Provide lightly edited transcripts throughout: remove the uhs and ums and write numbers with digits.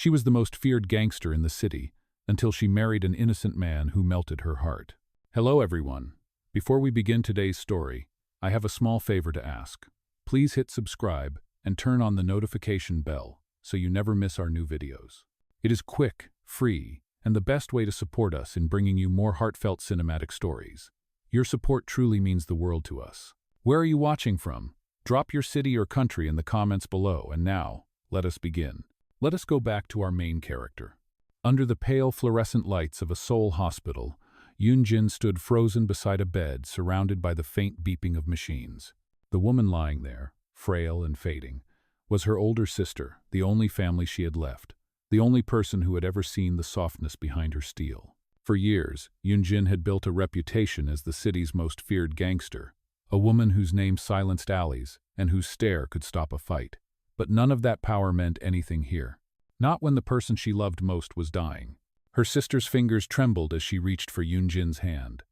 She was the most feared gangster in the city, until she married an innocent man who melted her heart. Hello everyone. Before we begin today's story, I have a small favor to ask. Please hit subscribe and turn on the notification bell so you never miss our new videos. It is quick, free, and the best way to support us in bringing you more heartfelt cinematic stories. Your support truly means the world to us. Where are you watching from? Drop your city or country in the comments below, and now, let us begin. Let us go back to our main character. Under the pale fluorescent lights of a Seoul hospital, Eun-jin stood frozen beside a bed surrounded by the faint beeping of machines. The woman lying there, frail and fading, was her older sister, the only family she had left, the only person who had ever seen the softness behind her steel. For years, Eun-jin had built a reputation as the city's most feared gangster, a woman whose name silenced alleys and whose stare could stop a fight. But none of that power meant anything here. Not when the person she loved most was dying. Her sister's fingers trembled as she reached for Eun-jin's hand.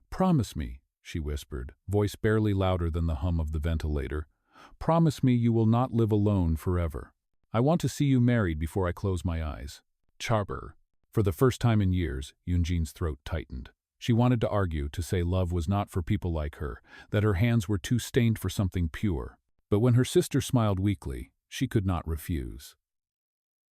"Promise me," she whispered, voice barely louder than the hum of the ventilator. "Promise me you will not live alone forever. I want to see you married before I close my eyes." Charber. For the first time in years, Eun-jin's throat tightened. She wanted to argue, to say love was not for people like her, that her hands were too stained for something pure. But when her sister smiled weakly, she could not refuse.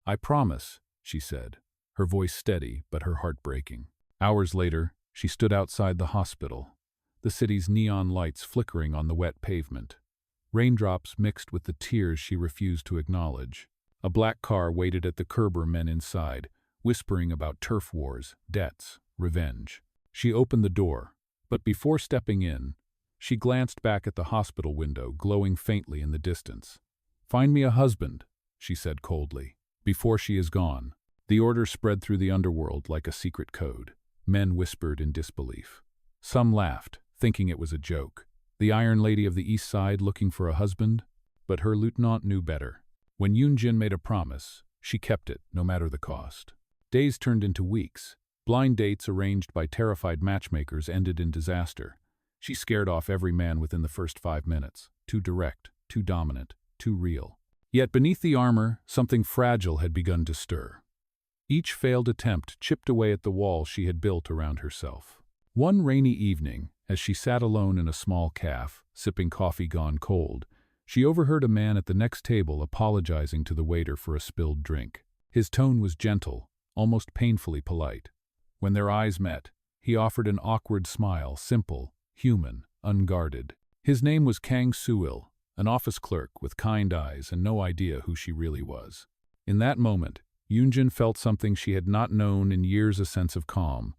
"I promise," she said, her voice steady but her heart breaking. Hours later, she stood outside the hospital, the city's neon lights flickering on the wet pavement. Raindrops mixed with the tears she refused to acknowledge. A black car waited at the curb, men inside, whispering about turf wars, debts, revenge. She opened the door, but before stepping in, she glanced back at the hospital window glowing faintly in the distance. "Find me a husband," she said coldly, "before she is gone." The order spread through the underworld like a secret code. Men whispered in disbelief. Some laughed, thinking it was a joke. The Iron Lady of the East Side looking for a husband? But her lieutenant knew better. When Eun-jin made a promise, she kept it, no matter the cost. Days turned into weeks. Blind dates arranged by terrified matchmakers ended in disaster. She scared off every man within the first 5 minutes. Too direct, too dominant, too real. Yet beneath the armor, something fragile had begun to stir. Each failed attempt chipped away at the wall she had built around herself. One rainy evening, as she sat alone in a small cafe, sipping coffee gone cold, she overheard a man at the next table apologizing to the waiter for a spilled drink. His tone was gentle, almost painfully polite. When their eyes met, he offered an awkward smile, simple, human, unguarded. His name was Kang Soo-il, an office clerk with kind eyes and no idea who she really was. In that moment, Eun-jin felt something she had not known in years, a sense of calm.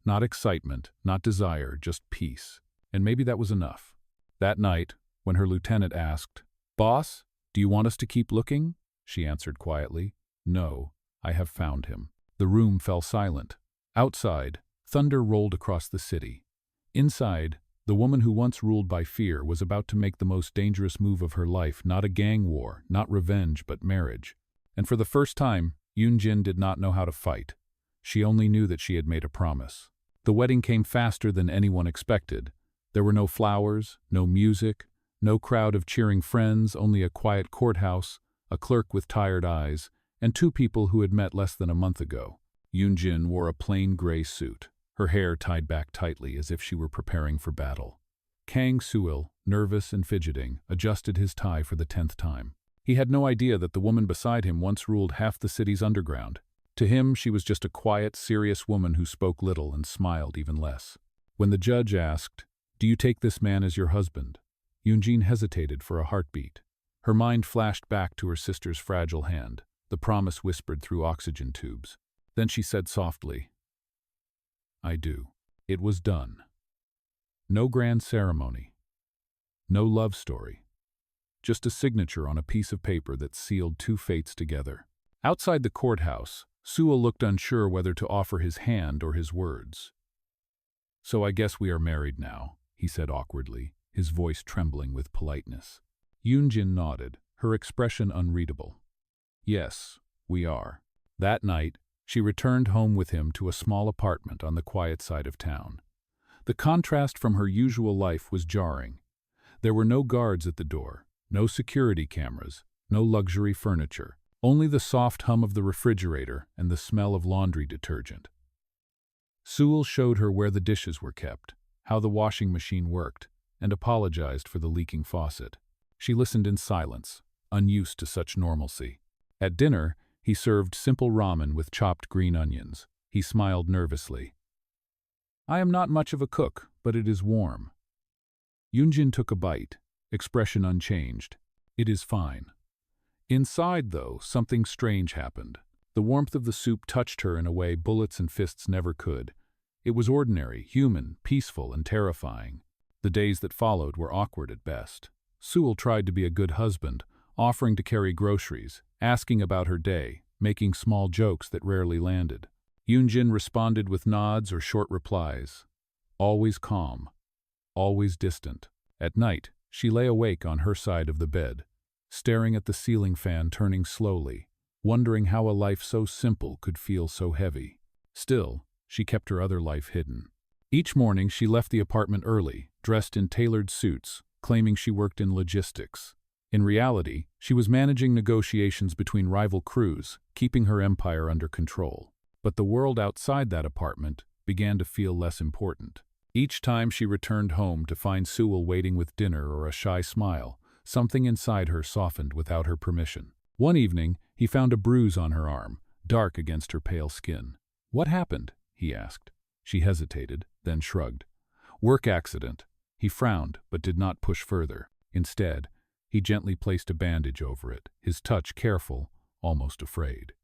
Not excitement, not desire, just peace. And maybe that was enough. That night, when her lieutenant asked, "Boss, do you want us to keep looking?" she answered quietly, "No, I have found him." The room fell silent. Outside, thunder rolled across the city. Inside, the woman who once ruled by fear was about to make the most dangerous move of her life, not a gang war, not revenge, but marriage. And for the first time, Eun-jin did not know how to fight. She only knew that she had made a promise. The wedding came faster than anyone expected. There were no flowers, no music, no crowd of cheering friends, only a quiet courthouse, a clerk with tired eyes, and 2 people who had met less than a month ago. Eun-jin wore a plain gray suit, her hair tied back tightly as if she were preparing for battle. Kang Soo-il, nervous and fidgeting, adjusted his tie for the 10th time. He had no idea that the woman beside him once ruled half the city's underground. To him, she was just a quiet, serious woman who spoke little and smiled even less. When the judge asked, "Do you take this man as your husband?" Eun-jin hesitated for a heartbeat. Her mind flashed back to her sister's fragile hand, the promise whispered through oxygen tubes. Then she said softly, "I do." It was done. No grand ceremony. No love story. Just a signature on a piece of paper that sealed 2 fates together. Outside the courthouse, Soo-il looked unsure whether to offer his hand or his words. "So I guess we are married now," he said awkwardly, his voice trembling with politeness. Eun-jin nodded, her expression unreadable. "Yes, we are." That night, she returned home with him to a small apartment on the quiet side of town. The contrast from her usual life was jarring. There were no guards at the door, no security cameras, no luxury furniture, Only the soft hum of the refrigerator and the smell of laundry detergent. Sewell showed her where the dishes were kept, how the washing machine worked, and apologized for the leaking faucet. She listened in silence, unused to such normalcy. At dinner, he served simple ramen with chopped green onions. He smiled nervously. "I am not much of a cook, but it is warm." Eun-jin took a bite, expression unchanged. "It is fine." Inside, though, something strange happened. The warmth of the soup touched her in a way bullets and fists never could. It was ordinary, human, peaceful, and terrifying. The days that followed were awkward at best. Sewell tried to be a good husband, offering to carry groceries, asking about her day, making small jokes that rarely landed. Eun-jin responded with nods or short replies. Always calm, always distant. At night, she lay awake on her side of the bed, staring at the ceiling fan turning slowly, wondering how a life so simple could feel so heavy. Still, she kept her other life hidden. Each morning she left the apartment early, dressed in tailored suits, claiming she worked in logistics. In reality, she was managing negotiations between rival crews, keeping her empire under control. But the world outside that apartment began to feel less important. Each time she returned home to find Sewell waiting with dinner or a shy smile, something inside her softened without her permission. One evening, he found a bruise on her arm, dark against her pale skin. "What happened?" he asked. She hesitated, then shrugged. "Work accident." He frowned, but did not push further. Instead, he gently placed a bandage over it, his touch careful, almost afraid.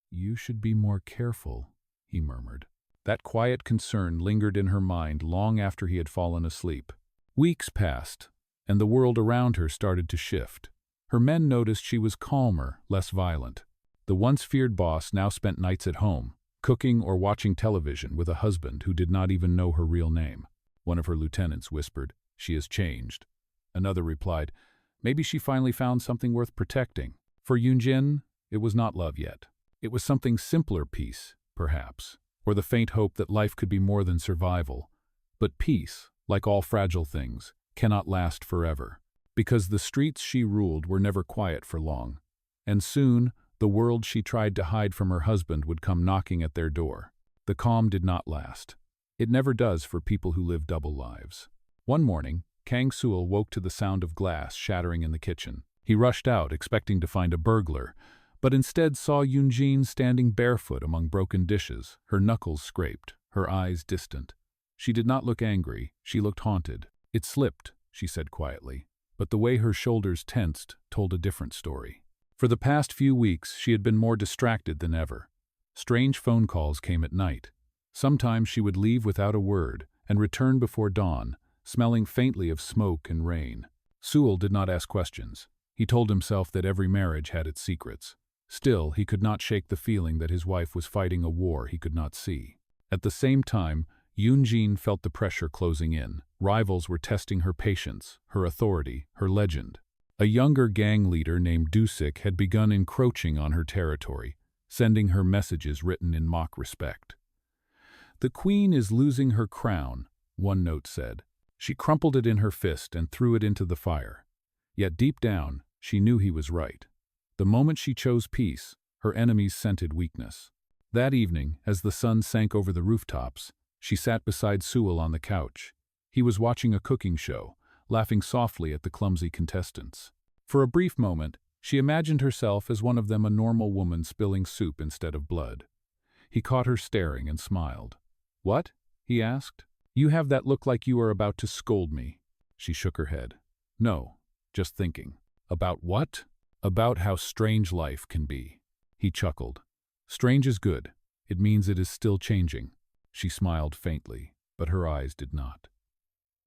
"You should be more careful," he murmured. That quiet concern lingered in her mind long after he had fallen asleep. Weeks passed, and the world around her started to shift. Her men noticed she was calmer, less violent. The once feared boss now spent nights at home, cooking or watching television with a husband who did not even know her real name. One of her lieutenants whispered, "She has changed." Another replied, "Maybe she finally found something worth protecting." For Eun-jin, it was not love yet. It was something simpler, peace, perhaps, or the faint hope that life could be more than survival. But peace, like all fragile things, cannot last forever, because the streets she ruled were never quiet for long. And soon, the world she tried to hide from her husband would come knocking at their door. The calm did not last. It never does for people who live double lives. One morning, Kang Sewell woke to the sound of glass shattering in the kitchen. He rushed out, expecting to find a burglar, but instead saw Eun-jin standing barefoot among broken dishes, her knuckles scraped, her eyes distant. She did not look angry, she looked haunted. "It slipped," she said quietly, but the way her shoulders tensed told a different story. For the past few weeks, she had been more distracted than ever. Strange phone calls came at night. Sometimes she would leave without a word and return before dawn, smelling faintly of smoke and rain. Sewell did not ask questions. He told himself that every marriage had its secrets. Still, he could not shake the feeling that his wife was fighting a war he could not see. At the same time, Eun-jin felt the pressure closing in. Rivals were testing her patience, her authority, her legend. A younger gang leader named Dusik had begun encroaching on her territory, sending her messages written in mock respect. "The queen is losing her crown," one note said. She crumpled it in her fist and threw it into the fire. Yet deep down, she knew he was right. The moment she chose peace, her enemies scented weakness. That evening, as the sun sank over the rooftops, she sat beside Sewell on the couch. He was watching a cooking show, laughing softly at the clumsy contestants. For a brief moment, she imagined herself as one of them, a normal woman spilling soup instead of blood. He caught her staring and smiled. "What?" he asked. "You have that look like you are about to scold me." She shook her head. "No, just thinking." "About what?" "About how strange life can be." He chuckled. "Strange is good. It means it is still changing." She smiled faintly, but her eyes did not.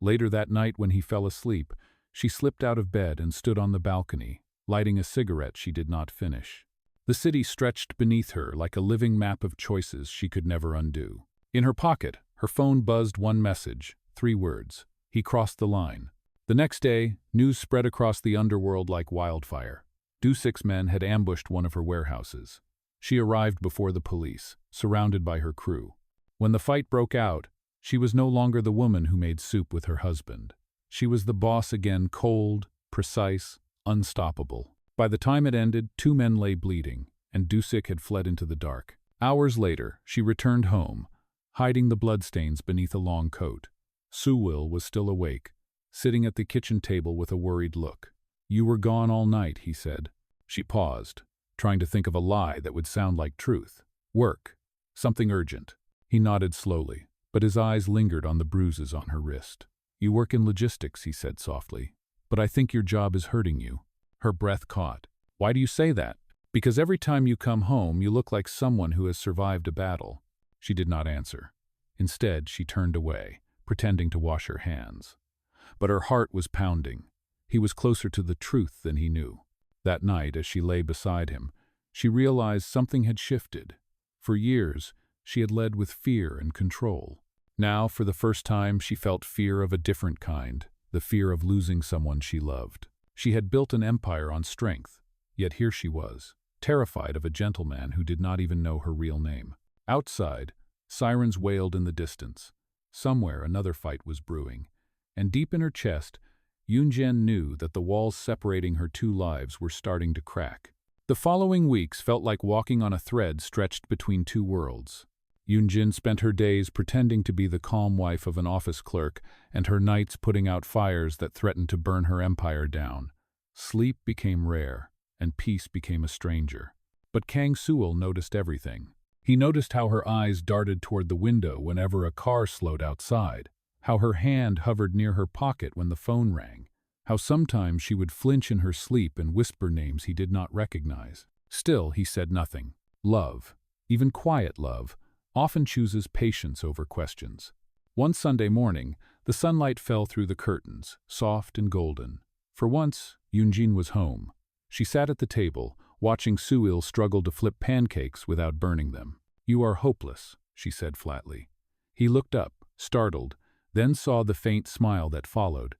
Later that night, when he fell asleep, she slipped out of bed and stood on the balcony, lighting a cigarette she did not finish. The city stretched beneath her like a living map of choices she could never undo. In her pocket, her phone buzzed one message, 3 words. He crossed the line. The next day, news spread across the underworld like wildfire. Dusik's men had ambushed one of her warehouses. She arrived before the police, surrounded by her crew. When the fight broke out, she was no longer the woman who made soup with her husband. She was the boss again, cold, precise, unstoppable. By the time it ended, 2 men lay bleeding, and Dusik had fled into the dark. Hours later, she returned home, hiding the bloodstains beneath a long coat. Sewell was still awake, sitting at the kitchen table with a worried look. "You were gone all night," he said. She paused, trying to think of a lie that would sound like truth. "Work. Something urgent." He nodded slowly, but his eyes lingered on the bruises on her wrist. "You work in logistics," he said softly, "but I think your job is hurting you." Her breath caught. "Why do you say that?" "Because every time you come home, you look like someone who has survived a battle." She did not answer. Instead, she turned away, pretending to wash her hands. But her heart was pounding. He was closer to the truth than he knew. That night, as she lay beside him, she realized something had shifted. For years, she had led with fear and control. Now, for the first time, she felt fear of a different kind, the fear of losing someone she loved. She had built an empire on strength, yet here she was, terrified of a gentleman who did not even know her real name. Outside, sirens wailed in the distance. Somewhere another fight was brewing, and deep in her chest, Eun-jin knew that the walls separating her 2 lives were starting to crack. The following weeks felt like walking on a thread stretched between 2 worlds. Eun-jin spent her days pretending to be the calm wife of an office clerk, and her nights putting out fires that threatened to burn her empire down. Sleep became rare, and peace became a stranger. But Kang Sewell noticed everything. He noticed how her eyes darted toward the window whenever a car slowed outside, how her hand hovered near her pocket when the phone rang, how sometimes she would flinch in her sleep and whisper names he did not recognize. Still, he said nothing. Love, even quiet love, often chooses patience over questions. One Sunday morning, the sunlight fell through the curtains, soft and golden. For once, Eun-jin was home. She sat at the table, watching Sewell struggle to flip pancakes without burning them. "You are hopeless," she said flatly. He looked up, startled, then saw the faint smile that followed.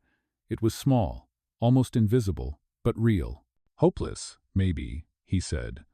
It was small, almost invisible, but real. "Hopeless, maybe," he said,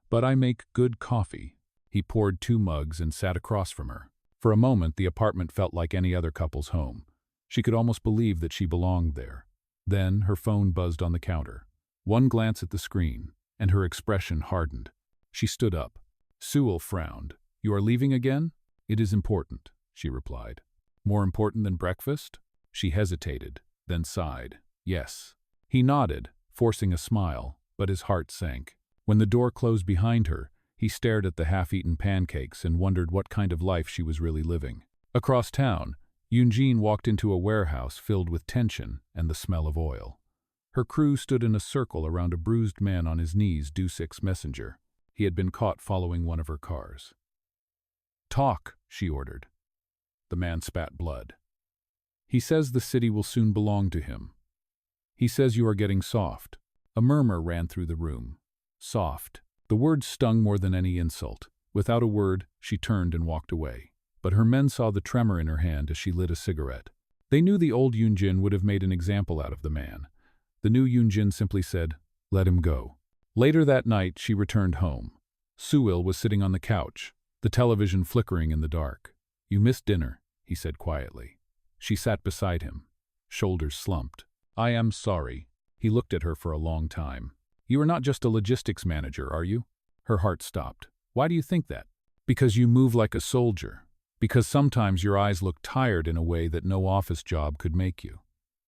"but I make good coffee." He poured 2 mugs and sat across from her. For a moment, the apartment felt like any other couple's home. She could almost believe that she belonged there. Then her phone buzzed on the counter. One glance at the screen, and her expression hardened. She stood up. Sewell frowned. "You are leaving again?" "It is important," she replied. "More important than breakfast?" She hesitated, then sighed. "Yes." He nodded, forcing a smile, but his heart sank. When the door closed behind her, he stared at the half-eaten pancakes and wondered what kind of life she was really living. Across town, Eun-jin walked into a warehouse filled with tension and the smell of oil. Her crew stood in a circle around a bruised man on his knees, Dusik's messenger. He had been caught following one of her cars. "Talk," she ordered. The man spat blood. "He says the city will soon belong to him. He says you are getting soft." A murmur ran through the room. Soft. The word stung more than any insult. Without a word, she turned and walked away. But her men saw the tremor in her hand as she lit a cigarette. They knew the old Eun-jin would have made an example out of the man. The new Eun-jin simply said, "Let him go." Later that night, she returned home. Sewell was sitting on the couch, the television flickering in the dark. "You missed dinner," he said quietly. She sat beside him, shoulders slumped. "I am sorry." He looked at her for a long time. "You are not just a logistics manager, are you?" Her heart stopped. "Why do you think that?" "Because you move like a soldier. Because sometimes your eyes look tired in a way that no office job could make you."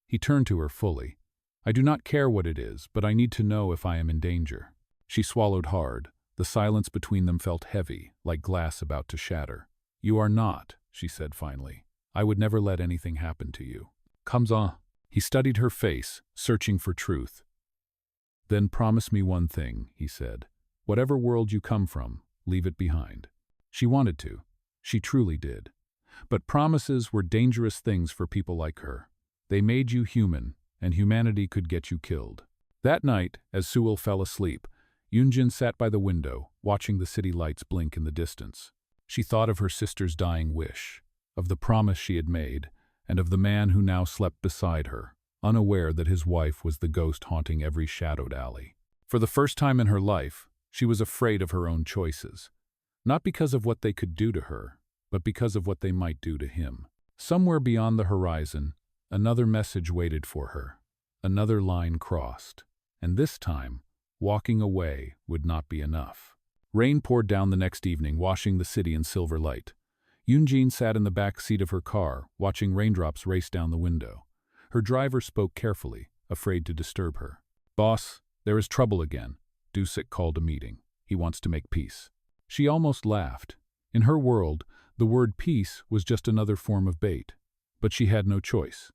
He turned to her fully. "I do not care what it is, but I need to know if I am in danger." She swallowed hard. The silence between them felt heavy, like glass about to shatter. "You are not," she said finally. "I would never let anything happen to you." "Comes on." He studied her face, searching for truth. "Then promise me one thing," he said. "Whatever world you come from, leave it behind." She wanted to. She truly did. But promises were dangerous things for people like her. They made you human, and humanity could get you killed. That night, as Sewell fell asleep, Eun-jin sat by the window, watching the city lights blink in the distance. She thought of her sister's dying wish, of the promise she had made, and of the man who now slept beside her, unaware that his wife was the ghost haunting every shadowed alley. For the first time in her life, she was afraid of her own choices. Not because of what they could do to her, but because of what they might do to him. Somewhere beyond the horizon, another message waited for her. Another line crossed. And this time, Walking away would not be enough. Rain poured down the next evening, washing the city in silver light. Eun-jin sat in the back seat of her car, watching raindrops race down the window. Her driver spoke carefully, afraid to disturb her. "Boss, there is trouble again." Dusik called a meeting. "He wants to make peace." She almost laughed. In her world, the word peace was just another form of bait. But she had no choice.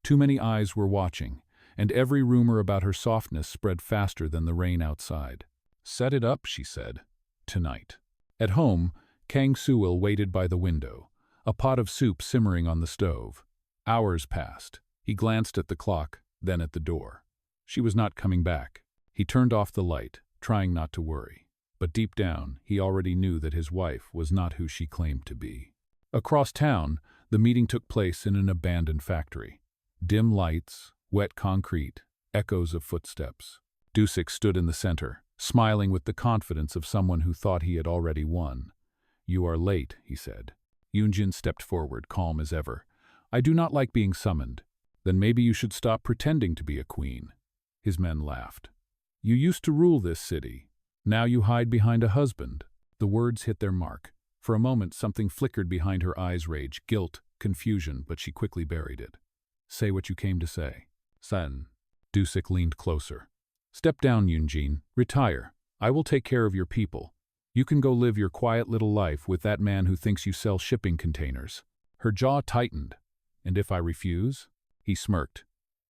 Too many eyes were watching, and every rumor about her softness spread faster than the rain outside. "Set it up," she said. "Tonight." At home, Kang Soo-il waited by the window, a pot of soup simmering on the stove. Hours passed. He glanced at the clock, then at the door. She was not coming back. He turned off the light, trying not to worry. But deep down, he already knew that his wife was not who she claimed to be. Across town, the meeting took place in an abandoned factory. Dim lights, wet concrete, echoes of footsteps. Dusik stood in the center, smiling with the confidence of someone who thought he had already won. "You are late," he said. Eun-jin stepped forward, calm as ever. "I do not like being summoned." "Then maybe you should stop pretending to be a queen." His men laughed. "You used to rule this city. Now you hide behind a husband." The words hit their mark. For a moment something flickered behind her eyes, rage, guilt, confusion, but she quickly buried it. "Say what you came to say." "Son." Dusik leaned closer. "Step down, Eun-jin. Retire. I will take care of your people. You can go live your quiet little life with that man who thinks you sell shipping containers." Her jaw tightened. "And if I refuse?" He smirked.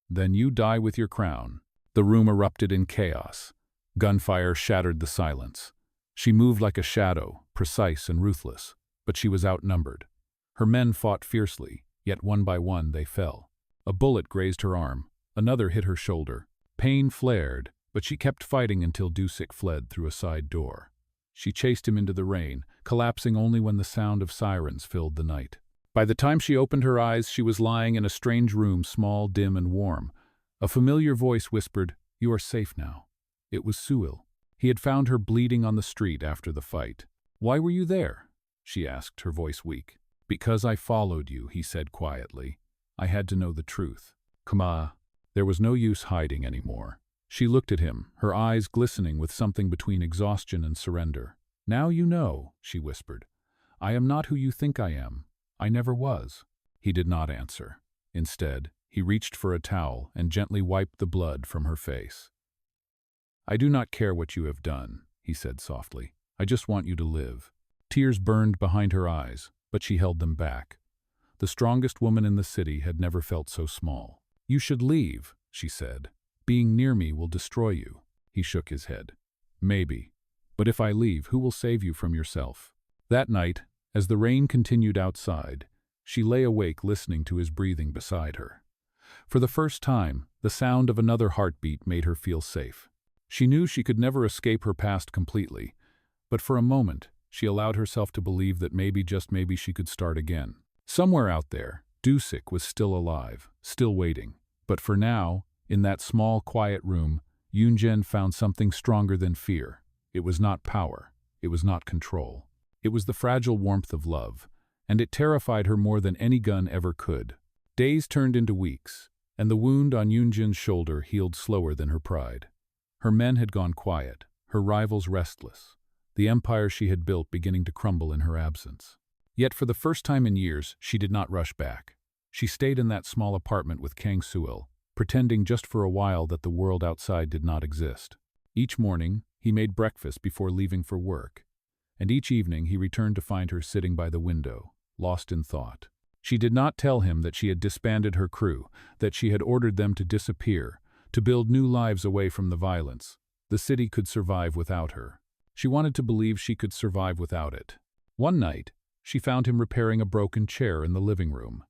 "Then you die with your crown." The room erupted in chaos. Gunfire shattered the silence. She moved like a shadow, precise and ruthless, but she was outnumbered. Her men fought fiercely, yet one by one they fell. A bullet grazed her arm, another hit her shoulder. Pain flared, but she kept fighting until Dusik fled through a side door. She chased him into the rain, collapsing only when the sound of sirens filled the night. By the time she opened her eyes, she was lying in a strange room, small, dim, and warm. A familiar voice whispered, "You are safe now." It was Soo-il. He had found her bleeding on the street after the fight. "Why were you there?" she asked, her voice weak. "Because I followed you," he said quietly. "I had to know the truth." "Kama." There was no use hiding anymore. She looked at him, her eyes glistening with something between exhaustion and surrender. "Now you know," she whispered. "I am not who you think I am. I never was." He did not answer. Instead, he reached for a towel and gently wiped the blood from her face. "I do not care what you have done," he said softly. "I just want you to live." Tears burned behind her eyes, but she held them back. The strongest woman in the city had never felt so small. "You should leave," she said. "Being near me will destroy you." He shook his head. "Maybe. But if I leave, who will save you from yourself?" That night, as the rain continued outside, she lay awake listening to his breathing beside her. For the first time, the sound of another heartbeat made her feel safe. She knew she could never escape her past completely, but for a moment, she allowed herself to believe that maybe, just maybe, she could start again. Somewhere out there, Dusik was still alive, still waiting. But for now, in that small, quiet room, Eun-jin found something stronger than fear. It was not power. It was not control. It was the fragile warmth of love, and it terrified her more than any gun ever could. Days turned into weeks, and the wound on Eun-jin's shoulder healed slower than her pride. Her men had gone quiet, her rivals restless, the empire she had built beginning to crumble in her absence. Yet for the first time in years, she did not rush back. She stayed in that small apartment with Kang Soo-il, pretending just for a while that the world outside did not exist. Each morning, he made breakfast before leaving for work, and each evening he returned to find her sitting by the window, lost in thought. She did not tell him that she had disbanded her crew, that she had ordered them to disappear, to build new lives away from the violence. The city could survive without her. She wanted to believe she could survive without it. One night, she found him repairing a broken chair in the living room.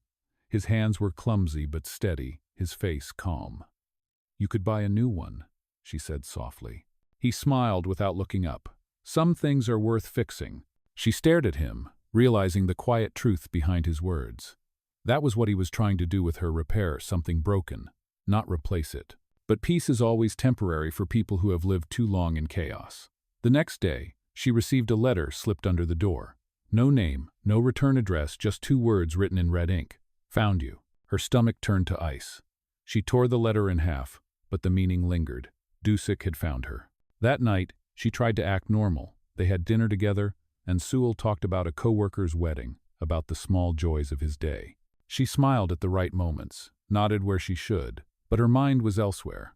His hands were clumsy but steady, his face calm. "You could buy a new one," she said softly. He smiled without looking up. "Some things are worth fixing." She stared at him, realizing the quiet truth behind his words. That was what he was trying to do with her: repair something broken, not replace it. But peace is always temporary for people who have lived too long in chaos. The next day, she received a letter slipped under the door. No name, no return address, just 2 words written in red ink. "Found you." Her stomach turned to ice. She tore the letter in half, but the meaning lingered. Dusik had found her. That night, she tried to act normal. They had dinner together, and Sewell talked about a coworker's wedding, about the small joys of his day. She smiled at the right moments, nodded where she should, but her mind was elsewhere.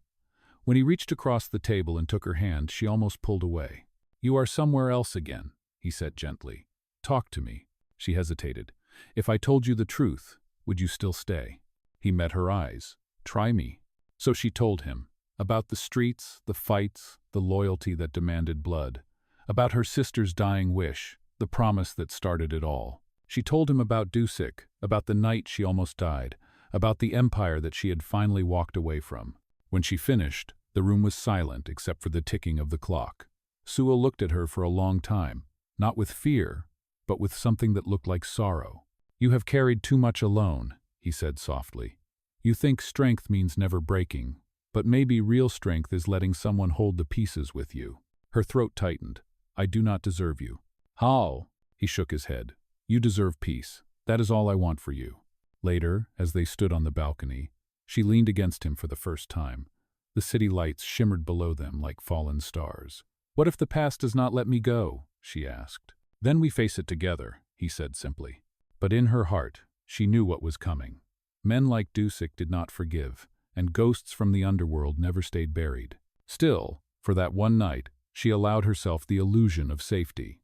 When he reached across the table and took her hand, she almost pulled away. "You are somewhere else again," he said gently. "Talk to me." She hesitated. "If I told you the truth, would you still stay?" He met her eyes. "Try me." So she told him. About the streets, the fights, the loyalty that demanded blood. About her sister's dying wish, the promise that started it all. She told him about Dusik, about the night she almost died, about the empire that she had finally walked away from. When she finished, the room was silent except for the ticking of the clock. Sewell looked at her for a long time, not with fear, but with something that looked like sorrow. "You have carried too much alone," he said softly. "You think strength means never breaking, but maybe real strength is letting someone hold the pieces with you." Her throat tightened. "I do not deserve you." "How?" He shook his head. "You deserve peace. That is all I want for you." Later, as they stood on the balcony, she leaned against him for the first time. The city lights shimmered below them like fallen stars. "What if the past does not let me go?" she asked. "Then we face it together," he said simply. But in her heart, she knew what was coming. Men like Dusik did not forgive, and ghosts from the underworld never stayed buried. Still, for that one night, she allowed herself the illusion of safety.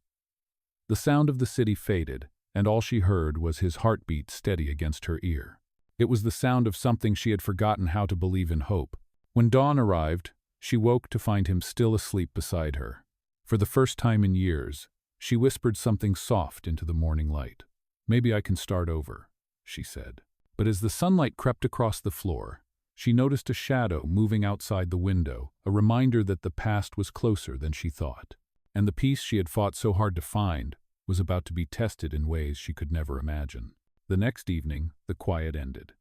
The sound of the city faded, and all she heard was his heartbeat steady against her ear. It was the sound of something she had forgotten how to believe in hope. When dawn arrived, she woke to find him still asleep beside her. For the first time in years, she whispered something soft into the morning light. "Maybe I can start over," she said. But as the sunlight crept across the floor, she noticed a shadow moving outside the window, a reminder that the past was closer than she thought. And the peace she had fought so hard to find was about to be tested in ways she could never imagine. The next evening, the quiet ended.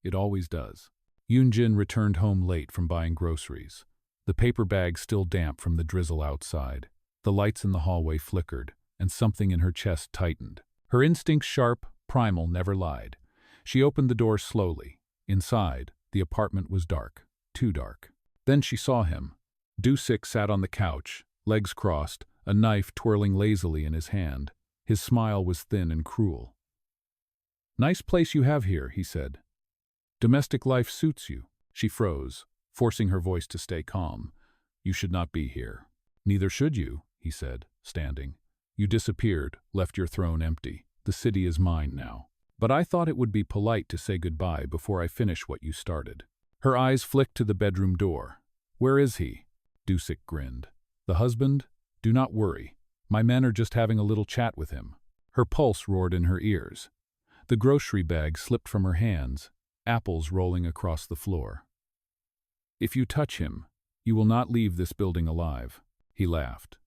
It always does. Eun-jin returned home late from buying groceries, the paper bag still damp from the drizzle outside. The lights in the hallway flickered, and something in her chest tightened. Her instincts, sharp, primal, never lied. She opened the door slowly. Inside, the apartment was dark, too dark. Then she saw him. Dusik sat on the couch, legs crossed, a knife twirling lazily in his hand. His smile was thin and cruel. "Nice place you have here," he said. "Domestic life suits you." She froze, forcing her voice to stay calm. "You should not be here." "Neither should you," he said, standing. "You disappeared, left your throne empty. The city is mine now. But I thought it would be polite to say goodbye before I finish what you started." Her eyes flicked to the bedroom door. "Where is he?" Dusik grinned. "The husband? Do not worry. My men are just having a little chat with him." Her pulse roared in her ears. The grocery bag slipped from her hands, apples rolling across the floor. "If you touch him, you will not leave this building alive." He laughed.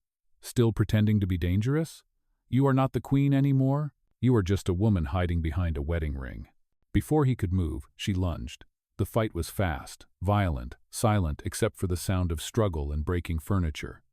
"Still pretending to be dangerous? You are not the queen anymore? You are just a woman hiding behind a wedding ring." Before he could move, she lunged. The fight was fast, violent, silent except for the sound of struggle and breaking furniture.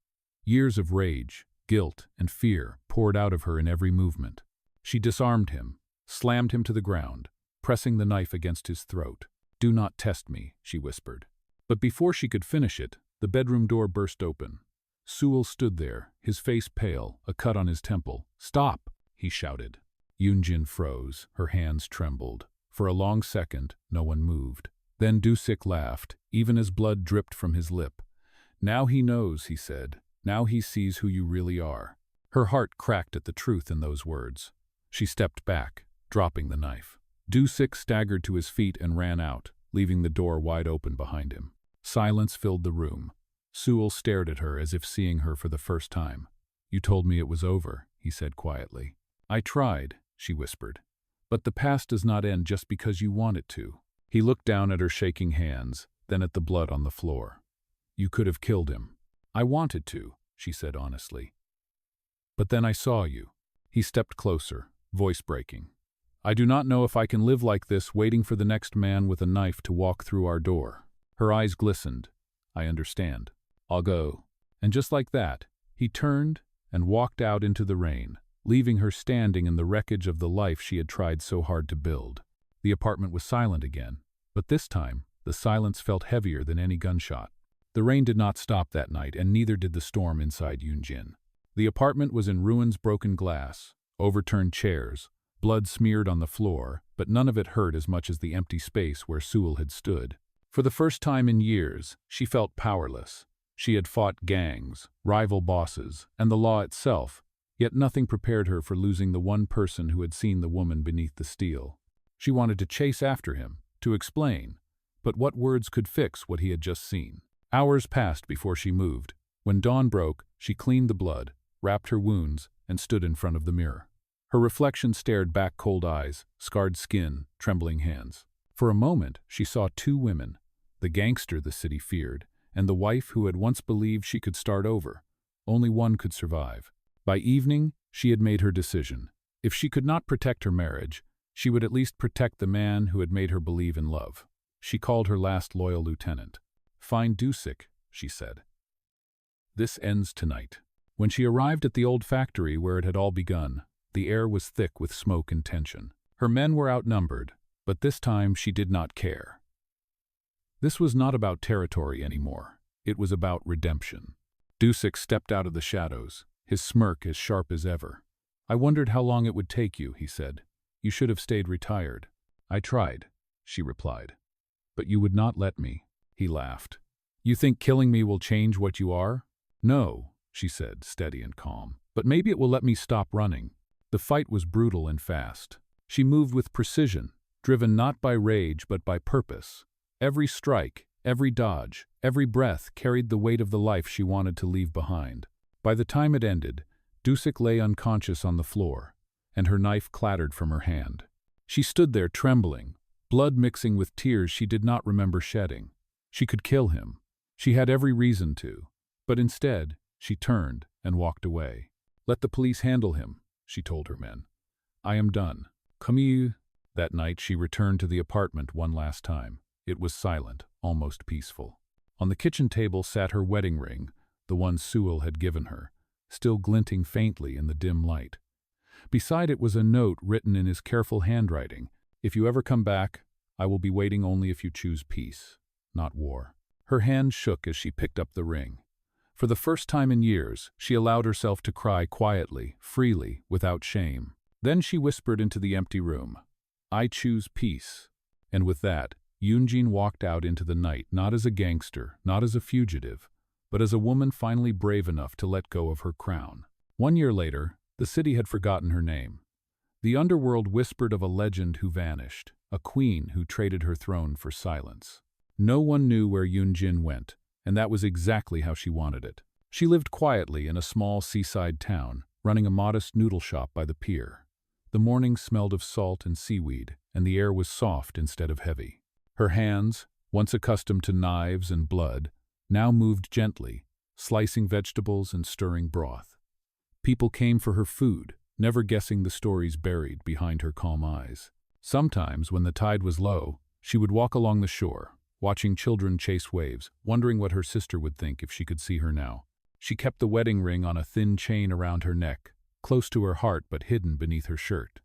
Years of rage, guilt, and fear poured out of her in every movement. She disarmed him, slammed him to the ground, pressing the knife against his throat. "Do not test me," she whispered. But before she could finish it, the bedroom door burst open. Sewell stood there, his face pale, a cut on his temple. "Stop!" he shouted. Eun-jin froze, her hands trembled. For a long second, no one moved. Then Dusik laughed, even as blood dripped from his lip. "Now he knows," he said. "Now he sees who you really are." Her heart cracked at the truth in those words. She stepped back, dropping the knife. Dusik staggered to his feet and ran out, leaving the door wide open behind him. Silence filled the room. Sewell stared at her as if seeing her for the first time. "You told me it was over," he said quietly. "I tried," she whispered. "But the past does not end just because you want it to." He looked down at her shaking hands, then at the blood on the floor. "You could have killed him." "I wanted to," she said honestly. "But then I saw you." He stepped closer, voice breaking. "I do not know if I can live like this, waiting for the next man with a knife to walk through our door." Her eyes glistened. "I understand. I'll go." And just like that, he turned and walked out into the rain, leaving her standing in the wreckage of the life she had tried so hard to build. The apartment was silent again, but this time, the silence felt heavier than any gunshot. The rain did not stop that night, and neither did the storm inside Eun-jin. The apartment was in ruins, broken glass, overturned chairs, blood smeared on the floor, but none of it hurt as much as the empty space where Sewell had stood. For the first time in years, she felt powerless. She had fought gangs, rival bosses, and the law itself, yet nothing prepared her for losing the one person who had seen the woman beneath the steel. She wanted to chase after him, to explain, but what words could fix what he had just seen? Hours passed before she moved. When dawn broke, she cleaned the blood, wrapped her wounds, and stood in front of the mirror. Her reflection stared back, cold eyes, scarred skin, trembling hands. For a moment, she saw two women, the gangster the city feared, and the wife who had once believed she could start over. Only one could survive. By evening, she had made her decision. If she could not protect her marriage, she would at least protect the man who had made her believe in love. She called her last loyal lieutenant. "Find Dusik," she said. "This ends tonight." When she arrived at the old factory where it had all begun, the air was thick with smoke and tension. Her men were outnumbered, but this time she did not care. This was not about territory anymore. It was about redemption. Dusik stepped out of the shadows, his smirk as sharp as ever. "I wondered how long it would take you," he said. "You should have stayed retired." "I tried," she replied. "But you would not let me." He laughed. "You think killing me will change what you are?" "No," she said, steady and calm. "But maybe it will let me stop running." The fight was brutal and fast. She moved with precision, driven not by rage but by purpose. Every strike, every dodge, every breath carried the weight of the life she wanted to leave behind. By the time it ended, Dusik lay unconscious on the floor, and her knife clattered from her hand. She stood there trembling, blood mixing with tears she did not remember shedding. She could kill him. She had every reason to. But instead, she turned and walked away. "Let the police handle him," she told her men. "I am done. Camille." That night she returned to the apartment one last time. It was silent, almost peaceful. On the kitchen table sat her wedding ring, the one Sewell had given her, still glinting faintly in the dim light. Beside it was a note written in his careful handwriting. "If you ever come back, I will be waiting only if you choose peace, not war." Her hand shook as she picked up the ring. For the first time in years, she allowed herself to cry quietly, freely, without shame. Then she whispered into the empty room, "I choose peace." And with that, Eun-jin walked out into the night, not as a gangster, not as a fugitive, but as a woman finally brave enough to let go of her crown. 1 year later, the city had forgotten her name. The underworld whispered of a legend who vanished, a queen who traded her throne for silence. No one knew where Eun-jin went, and that was exactly how she wanted it. She lived quietly in a small seaside town, running a modest noodle shop by the pier. The mornings smelled of salt and seaweed, and the air was soft instead of heavy. Her hands, once accustomed to knives and blood, now moved gently, slicing vegetables and stirring broth. People came for her food, never guessing the stories buried behind her calm eyes. Sometimes, when the tide was low, she would walk along the shore, watching children chase waves, wondering what her sister would think if she could see her now. She kept the wedding ring on a thin chain around her neck, close to her heart but hidden beneath her shirt.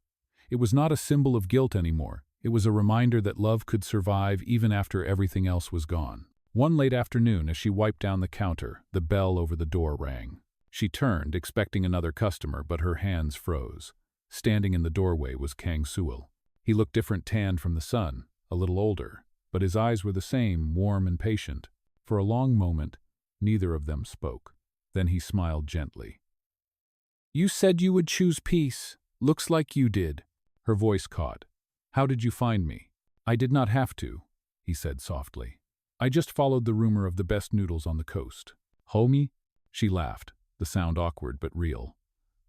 It was not a symbol of guilt anymore. It was a reminder that love could survive even after everything else was gone. One late afternoon, as she wiped down the counter, the bell over the door rang. She turned, expecting another customer, but her hands froze. Standing in the doorway was Kang Sewell. He looked different, tanned from the sun, a little older, but his eyes were the same, warm and patient. For a long moment, neither of them spoke. Then he smiled gently. "You said you would choose peace. Looks like you did." Her voice caught. "How did you find me?" "I did not have to," he said softly. "I just followed the rumor of the best noodles on the coast." "Homie?" She laughed, the sound awkward but real.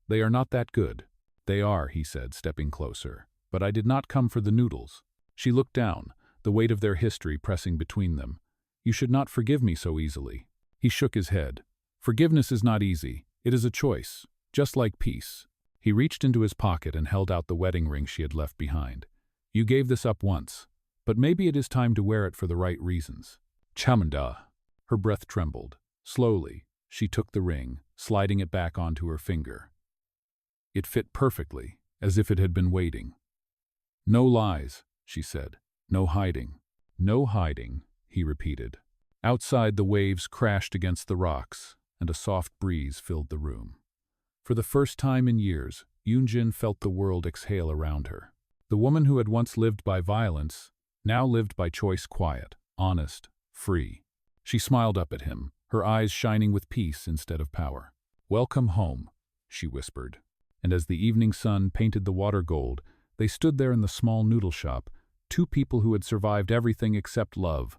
"They are not that good." "They are," he said, stepping closer. "But I did not come for the noodles." She looked down, the weight of their history pressing between them. "You should not forgive me so easily." He shook his head. "Forgiveness is not easy. It is a choice, just like peace." He reached into his pocket and held out the wedding ring she had left behind. "You gave this up once, but maybe it is time to wear it for the right reasons." Chamanda. Her breath trembled. Slowly, she took the ring, sliding it back onto her finger. It fit perfectly, as if it had been waiting. "No lies," she said. "No hiding." "No hiding," he repeated. Outside, the waves crashed against the rocks, and a soft breeze filled the room. For the first time in years, Eun-jin felt the world exhale around her. The woman who had once lived by violence now lived by choice, quiet, honest, free. She smiled up at him, her eyes shining with peace instead of power. "Welcome home," she whispered. And as the evening sun painted the water gold, they stood there in the small noodle shop, two people who had survived everything except love,